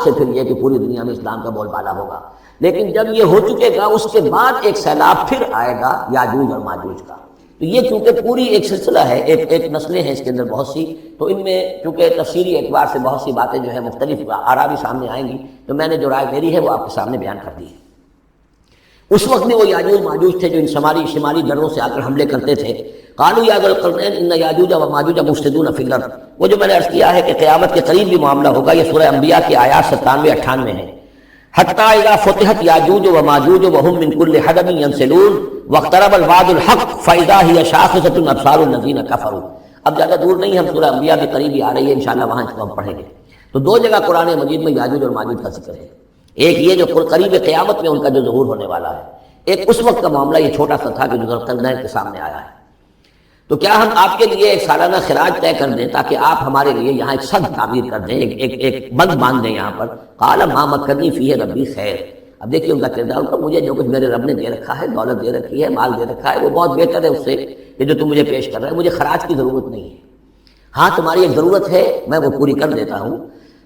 سے پھر یہ کہ پوری دنیا میں اسلام کا بول بالا ہوگا، لیکن جب یہ ہو چکے گا اس کے بعد ایک سیلاب پھر آئے گا یاجوج اور ماجوج کا۔ تو یہ چونکہ پوری ایک سلسلہ ہے، ایک نسلیں ہیں اس کے اندر بہت سی، تو ان میں چونکہ تفصیلی اعتبار سے بہت سی باتیں جو ہے مختلف آراء بھی سامنے آئیں گی، تو میں نے جو رائے میری ہے وہ آپ کے سامنے بیان کر دی ہے۔ اس وقت میں وہ یاجوج ماجوج تھے جو ان شمالی دروں سے آ کر حملے کرتے تھے۔ قالوا یا ذا القرنین ان یاجوج و ماجوج مفسدون فی الارض، وہ جو میں نے عرض کیا ہے کہ قیامت کے قریب بھی معاملہ ہوگا، یہ سورہ انبیاء کی آیات 97-98 ہے۔ حتی اذا فتحت یاجوج و ماجوج وهم من کل حدب ینسلون واقترب الوعد الحق فاذا هی شاخصۃ ابصار الذین کفروا۔ اب زیادہ دور نہیں، ہم سورہ انبیاء بھی قریب ہی آ رہی ہے، انشاءاللہ وہاں اس کو ہم پڑھیں گے۔ تو دو جگہ قرآن مجید میں یاجوج اور ماجوج کا ذکر ہے، ایک یہ جو قریب قیامت میں ان کا جو ظہور ہونے والا ہے، ایک اس وقت کا معاملہ یہ چھوٹا سا تھا کہ جو ذوالقرنین کے سامنے آیا ہے۔ تو کیا ہم آپ کے لیے ایک سالانہ خراج طے کر دیں تاکہ آپ ہمارے لیے یہاں ایک سد تعمیر کر دیں، ایک بند باندھ دیں یہاں پر؟ قال ما مکنی فیہ ربی خیر۔ اب دیکھیے ان کا کردار کا، مجھے جو کچھ میرے رب نے دے رکھا ہے، دولت دے رکھی ہے، مال دے رکھا ہے، وہ بہت بہتر ہے اس سے کہ جو تم مجھے پیش کر رہے ہیں، مجھے خراج کی ضرورت نہیں ہے۔ ہاں تمہاری ایک ضرورت ہے، میں وہ پوری کر دیتا ہوں۔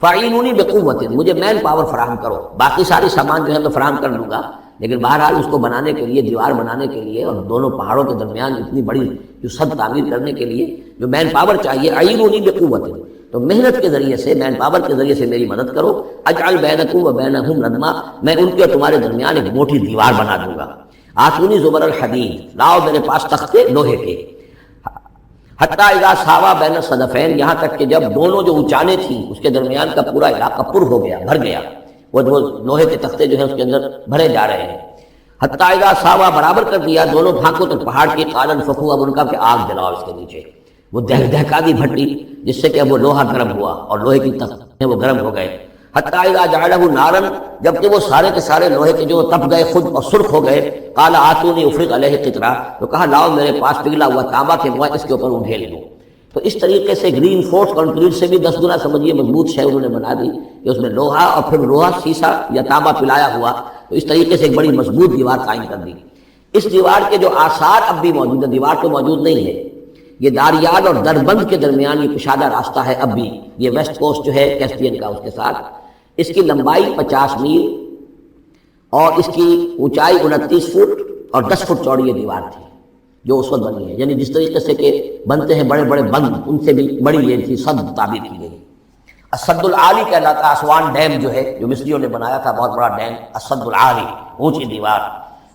فاعینونی بقوت، مجھے مین پاور فراہم کرو، باقی ساری سامان جو ہے میں فراہم کر لوں گا، لیکن بہرحال اس کو بنانے کے لیے، دیوار بنانے کے لیے اور دونوں پہاڑوں کے درمیان اتنی بڑی جو سد تعمیر کرنے کے لیے جو مین پاور چاہیے، اعینونی بقوت، تو محنت کے ذریعے سے، مین پاور کے ذریعے سے میری مدد کرو۔ اجعل بینکم و بینہم ردما، میں ان کے اور تمہارے درمیان ایک موٹی دیوار بنا دوں گا۔ آتونی زبر الحدید، لاؤ میرے پاس تختے لوہے کے۔ حتی اذا ساوا بین الصدفین، یہاں تک کہ جب دونوں جو اونچانے تھیں اس کے درمیان کا پورا علاقہ پر ہو گیا، بھر گیا، وہ لوہے کے تختے جو ہیں اس کے اندر بھرے جا رہے ہیں۔ حتی اذا ساوا، برابر کر دیا دونوں بھاگوں تو پہاڑ کی، قال انفخوا، اب ان کا کہ آگ جلاؤ اس کے نیچے، وہ دہکا دی بھٹی جس سے کہ وہ لوہا گرم ہوا اور لوہے کی تختے وہ گرم ہو گئے۔ حتی اذا جعلہ نارا، جبکہ وہ سارے کے سارے لوہے کے جو تپ گئے خود اور سرخ ہو گئے، قال آتونی افرغ علیہ قطرہ، تو کہا لاؤ میرے پاس پگھلا ہوا تانبا کہ میں اس کے اوپر اڈھیل دوں۔ تو اس طریقے سے گرین فورس کنکریٹ سے بھی 10 گنا سمجھیے مضبوط شے انہوں نے بنا دی کہ اس میں لوہا اور پھر لوہا سیسا یا تانبا پلایا ہوا، تو اس طریقے سے ایک بڑی مضبوط دیوار قائم کر دی۔ اس دیوار کے جو آثار اب بھی موجود ہیں، دیوار تو موجود نہیں ہے، یہ داریال اور دربند کے درمیان یہ کشادہ راستہ ہے اب بھی، یہ ویسٹ کوسٹ جو ہے کیسپین کا، اس کے ساتھ اس کی لمبائی 50 میل اور اس کی اونچائی 29 فٹ اور 10 فٹ چوڑی یہ دیوار تھی جو اس وقت بنی ہے، یعنی جس طریقے سے کہ بنتے ہیں بڑے بڑے بند، ان سے بھی بڑی یہ تھی سد تعبیر کی گئی۔ السد العالی کہلاتا ہے اسوان ڈیم جو ہے، جو مصریوں نے بنایا تھا، بہت بڑا ڈیم، السد العالی، اونچی دیوار۔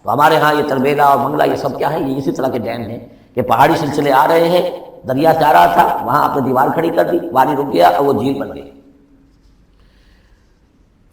تو ہمارے ہاں یہ تربیلا اور منگلہ یہ سب کیا ہے، یہ اسی طرح کے ڈیم ہیں کہ پہاڑی سلسلے آ رہے ہیں، دریا سے آ رہا تھا، وہاں آپ نے دیوار کھڑی کر دی، پانی رک گیا اور وہ جھیل بن گئی۔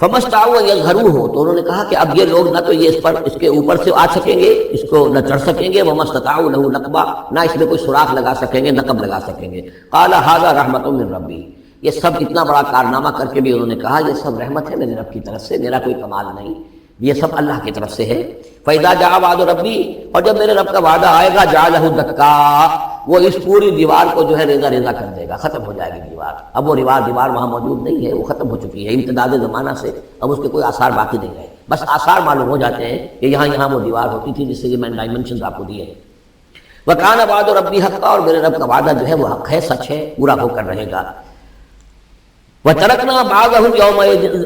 فمستطاعوا ان یظہروہ، تو انہوں نے کہا کہ اب یہ لوگ نہ تو یہ اس کے اوپر سے آ سکیں گے، اس کو نہ چڑھ سکیں گے، وما استطاعوا لہ نقبا، نہ اس میں کوئی سوراخ لگا سکیں گے، نقب لگا سکیں گے۔ قال ھذا رحمۃ من ربی، یہ سب اتنا بڑا کارنامہ کر کے بھی انہوں نے کہا یہ سب رحمت ہے میرے رب کی طرف سے، میرا کوئی کمال نہیں، یہ سب اللہ کی طرف سے ہے۔ فاذا جاء وعد ربی، اور جب میرے رب کا وعدہ آئے گا، جعلہ دکا، وہ اس پوری دیوار کو جو ہے ریزہ ریزہ کر دے گا، ختم ہو جائے گی دیوار۔ اب وہ دیوار وہاں موجود نہیں ہے، وہ ختم ہو چکی ہے امتداد زمانہ سے، اب اس کے کوئی آثار باقی نہیں رہے، بس آثار معلوم ہو جاتے ہیں کہ یہاں وہ دیوار ہوتی تھی، جس سے یہ میں نے ڈائمنشنز آپ کو دیے ہیں۔ وَكَانَ وَعْدُ رَبِّي حَقًّا، اور میرے رب کا وعدہ جو ہے وہ حق ہے، سچ ہے، پورا ہو کر رہے گا۔ وَتَرَكْنَا بَعْضَهُمْ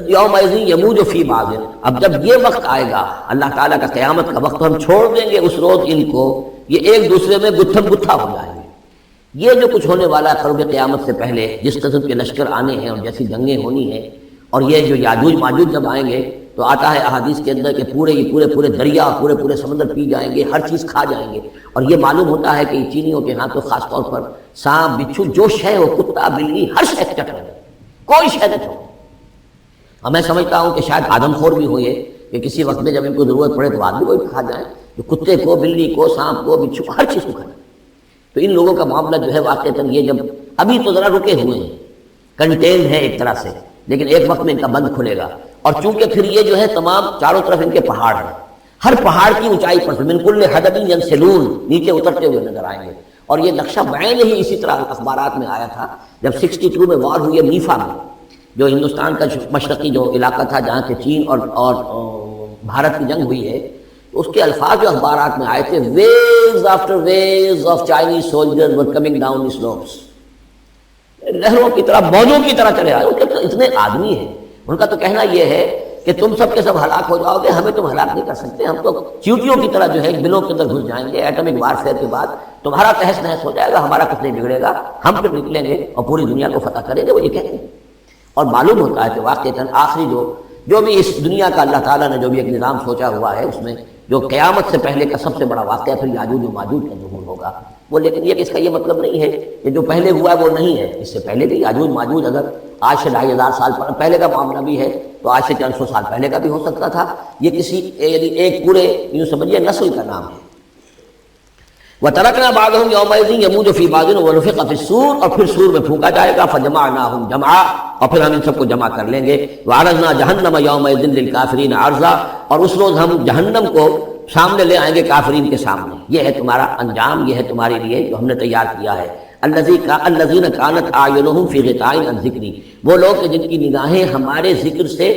يَوْمَئِذٍ يَمُوجُ فِي بَعْضٍ، اب جب یہ وقت آئے گا اللہ تعالیٰ کا قیامت کا وقت، ہم چھوڑ دیں گے اس روز ان کو، یہ ایک دوسرے میں گتھم گتھا ہو جائیں گے۔ یہ جو کچھ ہونے والا ہے قرب قیامت سے پہلے، جس قسم کے لشکر آنے ہیں اور جیسی جنگیں ہونی ہیں، اور یہ جو یاجوج ماجوج جب آئیں گے تو آتا ہے احادیث کے اندر کہ پورے دریا، پورے سمندر پی جائیں گے، ہر چیز کھا جائیں گے، اور یہ معلوم ہوتا ہے کہ چینیوں کے ہاں تو خاص طور پر سانپ بچھو جو شے ہو، کتا بلی، ہر شے چٹ رہے، کوئی شے نہ چھوڑے۔ اور میں سمجھتا ہوں کہ شاید آدم خور بھی ہو یہ کہ کسی وقت میں جب ان کو ضرورت پڑے تو آدمی کو بھی کھا جائیں، جو کتے کو، بلی کو، سانپ کو، بچھو، ہر چیز کو کھا جائیں۔ تو ان لوگوں کا معاملہ جو ہے واقعتاً یہ جب ابھی تو ذرا رکے ہوئے ہیں، کنٹینڈ ہے ایک طرح سے، لیکن ایک وقت میں ان کا بند کھلے گا، اور چونکہ پھر یہ جو ہے تمام چاروں طرف ان کے پہاڑ ہیں، ہر پہاڑ کی اونچائی پر من کل حدب ینسلون، نیچے اترتے ہوئے نظر آئیں گے۔ اور یہ نقشہ بعین ہی اسی طرح اخبارات میں آیا تھا جب 62 میں وار ہوئی ہے نیفا میں، جو ہندوستان کا مشرقی جو علاقہ تھا جہاں سے چین اور بھارت کی جنگ ہوئی ہے، اس کے الفاظ جو اخبارات میں آئے تھے، waves after waves of Chinese soldiers were coming down the slopes، لہروں کی طرح، موجوں کی طرح چلے آئے، اتنے آدمی ہیں، ان کا تو کہنا یہ ہے کہ تم سب کے سب ہلاک ہو جاؤ گے، ہمیں تم ہلاک نہیں کر سکتے، ہم تو چیونٹیوں کی طرح جو ہے بلوں کے اندر گھس جائیں گے، ایٹمک وارفیئر کے بعد تمہارا تہس نہس ہو جائے گا، ہمارا کچھ نہیں بگڑے گا، ہم پھر نکلیں گے اور پوری دنیا کو فتح کریں گے، وہ یہ کہتے ہیں۔ اور معلوم ہوتا ہے کہ واقعتاً آخری جو بھی اس دنیا کا اللہ تعالیٰ نے جو بھی ایک نظام سوچا ہوا ہے، اس میں جو قیامت سے پہلے کا سب سے بڑا واقعہ پھر یاجوج و ماجوج کا ظہور ہوگا وہ، لیکن یہ کہ اس کا یہ مطلب نہیں ہے کہ جو پہلے ہوا ہے وہ نہیں ہے، اس سے پہلے بھی یاجوج ماجوج اگر آج سے 2500 سال پہلے کا معاملہ بھی ہے تو آج سے چند سو سال پہلے کا بھی ہو سکتا تھا۔ یہ کسی یعنی ایک پورے یوں سمجھیے نسل کا نام ہے۔ وَتَرَكْنَا بَعْضَهُمْ يَوْمَئِذٍ يَمُوجُ فِي بَعْضٍ وَنُفِخَ فِي الصُّورِ، اور پھر سور میں پھونکا جائے گا، فَجَمَعْنَاهُمْ جَمْعًا، اور پھر ہم ان سب کو جمع کر لیں گے، وَعَرَضْنَا جَهَنَّمَ يَوْمَئِذٍ لِلْكَافِرِينَ عَرْضًا، اور اس روز ہم جہنم کو سامنے لے آئیں گے کافرین کے سامنے۔ یہ ہے تمہارا انجام، یہ ہے تمہارے لیے جو ہم نے تیار کیا ہے۔ الذین کانت اعینہم فی غطاء عن ذکری، وہ لوگ جن کی نگاہیں ہمارے ذکر سے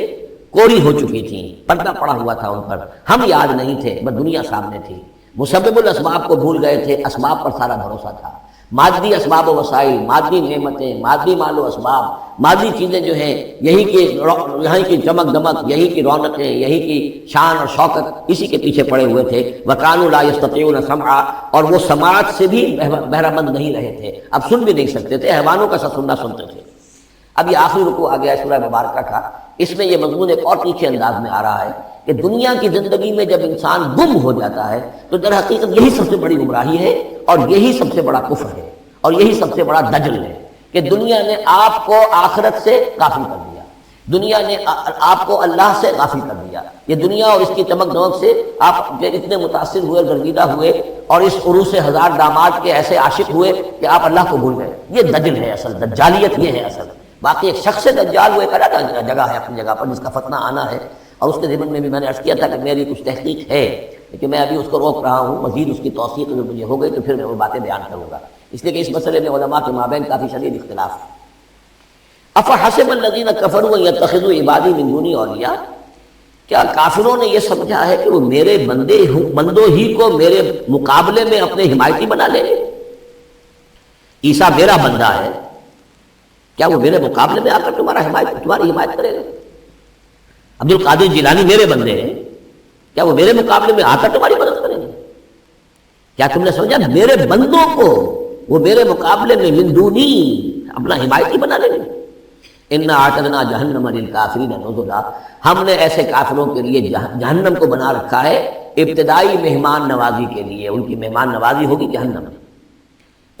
کوری ہو چکی تھیں، پردہ پڑا ہوا تھا ان پر، ہم یاد نہیں تھے، بس دنیا سامنے تھی، مسبب الاسباب کو بھول گئے تھے، اسباب پر سارا بھروسہ تھا، مادی اسباب و وسائل، مادی نعمتیں، مادی مال و اسباب، مادی چیزیں جو ہیں، یہی کی چمک دمک، یہی کی رونقیں، یہی کی شان اور شوکت، اسی کے پیچھے پڑے ہوئے تھے۔ وَكَانُوا لَا يَسْتَطِيعُونَ سَمْعًا، اور وہ سماعت سے بھی بہرہ مند نہیں رہے تھے، اب سن بھی نہیں سکتے تھے، حیوانوں کا سننا سنتے تھے۔ اب یہ آخری رکوع آ گیا ہے سورہ مبارکہ کا، اس میں یہ مضمون ایک اور تیکھے انداز میں آ رہا ہے کہ دنیا کی زندگی میں جب انسان گم ہو جاتا ہے تو در حقیقت یہی سب سے بڑی گمراہی ہے، اور یہی سب سے بڑا کفر ہے، اور یہی سب سے بڑا دجل ہے کہ دنیا نے آپ کو آخرت سے غافل کر دیا، دنیا نے آپ کو اللہ سے غافل کر دیا۔ یہ دنیا اور اس کی چمک دمک سے آپ اتنے متاثر ہوئے، گرویدہ ہوئے، اور اس عروس ہزار داماد کے ایسے عاشق ہوئے کہ آپ اللہ کو بھول گئے۔ یہ دجل ہے، اصل دجالیت یہ ہے اصل۔ باقی ایک شخص دجال وہ ایک الگ جگہ ہے اپنی جگہ پر، جس کا فتنہ آنا ہے، اور اس کے ذمن میں بھی میں نے عرض کیا تھا کہ میری کچھ تحقیق ہے، لیکن میں ابھی اس کو روک رہا ہوں، مزید اس کی توثیق اگر مجھے ہو گئی تو پھر میں وہ باتیں بیان کروں گا، اس لیے کہ اس مسئلے میں علماء کے مابین کافی شدید اختلاف ہے۔ افحسب الذین کفروا ان یتخذوا عبادی من دونی اولیاء، کیا کافروں نے یہ سمجھا ہے کہ وہ میرے بندوں ہی کو میرے مقابلے میں اپنے حمایتی بنا لیں گے؟ عیسیٰ میرا بندہ ہے، کیا وہ میرے مقابلے میں آ کر تمہاری حمایت کرے گا؟ عبد القادر جیلانی میرے بندے ہیں، کیا وہ میرے مقابلے میں آ کر تمہاری مدد کریں گے؟ کیا تم نے سمجھا میرے بندوں کو وہ میرے مقابلے میں من دونی اپنا حمایتی بنا لیں گے؟ انا اعتدنا جہنم للکافرین نزلا، ہم نے ایسے کافروں کے لیے جہنم کو بنا رکھا ہے ابتدائی مہمان نوازی کے لیے، ان کی مہمان نوازی ہوگی جہنم میں۔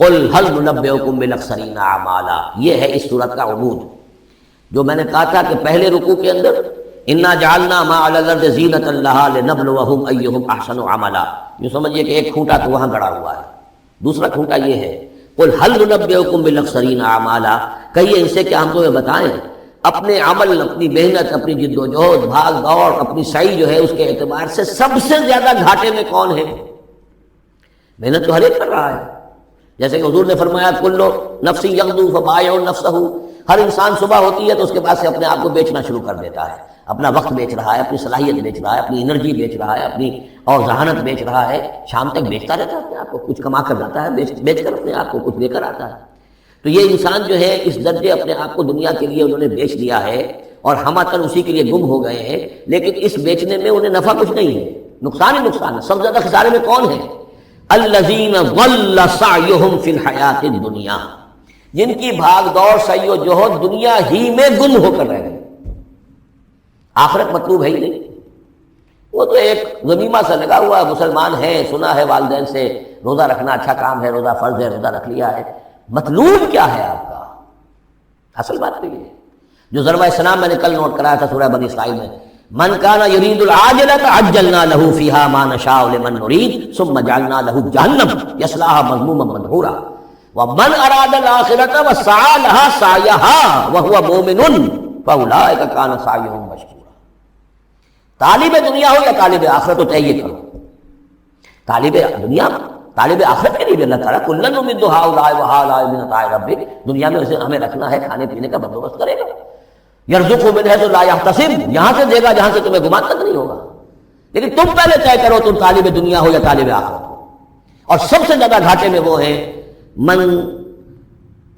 قل هل ننبئکم بالاخسرین اعمالا، یہ ہے اس صورت کا عمود، جو میں نے کہا تھا کہ پہلے رکوع کے اندر انا جعلنا ما علی الارض زینۃ لها لنبلوہم ایہم احسن عملا، یہ سمجھیے کہ ایک کھوٹا تو وہاں گڑا ہوا ہے، دوسرا کھوٹا یہ ہے قل هل ننبئکم بالاخسرین اعمالا، کہیے ان سے کیا ہم تمہیں بتائیں اپنے عمل، اپنی محنت، اپنی جد و جہد، بھاگ دوڑ، اپنی سعی جو ہے اس کے اعتبار سے سب سے زیادہ گھاٹے میں کون ہے؟ محنت تو ہر ایک کر رہا ہے، جیسے کہ حضور نے فرمایا کلو نفسی یغدو فبائع نفسہ، ہر انسان صبح ہوتی ہے تو اس کے بعد سے اپنے آپ کو بیچنا شروع کر دیتا ہے، اپنا وقت بیچ رہا ہے، اپنی صلاحیت بیچ رہا ہے، اپنی انرجی بیچ رہا ہے، اپنی اور ذہانت بیچ رہا ہے، شام تک بیچتا رہتا ہے اپنے آپ کو، کچھ کما کر لاتا ہے، بیچ کر اپنے آپ کو کچھ لے کر آتا ہے۔ تو یہ انسان جو ہے اس درجے اپنے آپ کو دنیا کے لیے انہوں نے بیچ دیا ہے، اور ہم آتر اسی کے لیے گم ہو گئے ہیں، لیکن اس بیچنے میں انہیں نفع کچھ نہیں ہے، نقصان ہی نقصان ہے۔ سب سے زیادہ خسارے میں کون ہے؟ الذین ضل سعیہم فی الحیات الدنیا، جن کی بھاگ دوڑ، سعی و جہد دنیا ہی میں گم ہو کر رہ گئے، آخرت مطلوب ہے ہی نہیں۔ وہ تو ایک غمیمہ سا لگا ہوا، مسلمان ہے، سنا ہے والدین سے روزہ رکھنا اچھا کام ہے، روزہ فرض ہے، روزہ رکھ لیا ہے، مطلوب کیا ہے آپ کا؟ اصل بات تو یہ ہے جو ضربہ اسلام میں نے کل نوٹ کرایا تھا سورہ بنی اسرائیل میں، من کان یرید العاجلۃ عجلنا له فیہا ما نشاء لمن نرید ثم جعلنا له جہنم یصلاها مذموما مدحورا ومن اراد الاخرۃ وسعى لها سعیها وهو مؤمن فاولئک کان سعیهم مشکورا۔ طالب دنیا ہو یا طالب آخرت، تو طے کرو، طالب دنیا، طالب آخرت کے لیے بھی اللہ تعالیٰ کلن نمد ہؤلاء وہؤلاء من عطاء ربک، دنیا میں اسے ہمیں رکھنا ہے، کھانے پینے کا بندوبست کرے گا، یرزق من حیث لا یحتسب، یہاں سے دے گا جہاں سے تمہیں گمان تک نہیں ہوگا، لیکن تم پہلے طے کرو تم طالب دنیا ہو یا طالب آخرت ہو۔ اور سب سے زیادہ گھاٹے میں وہ ہے من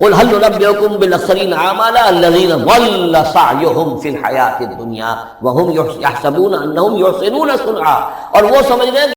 قل هل ننبئكم بالاخسرین اعمالا الذین ضل سعیهم فی الحیاۃ الدنیا وهم یحسبون انهم یحسنون صنعا، اور وہ سمجھ رہے ہیں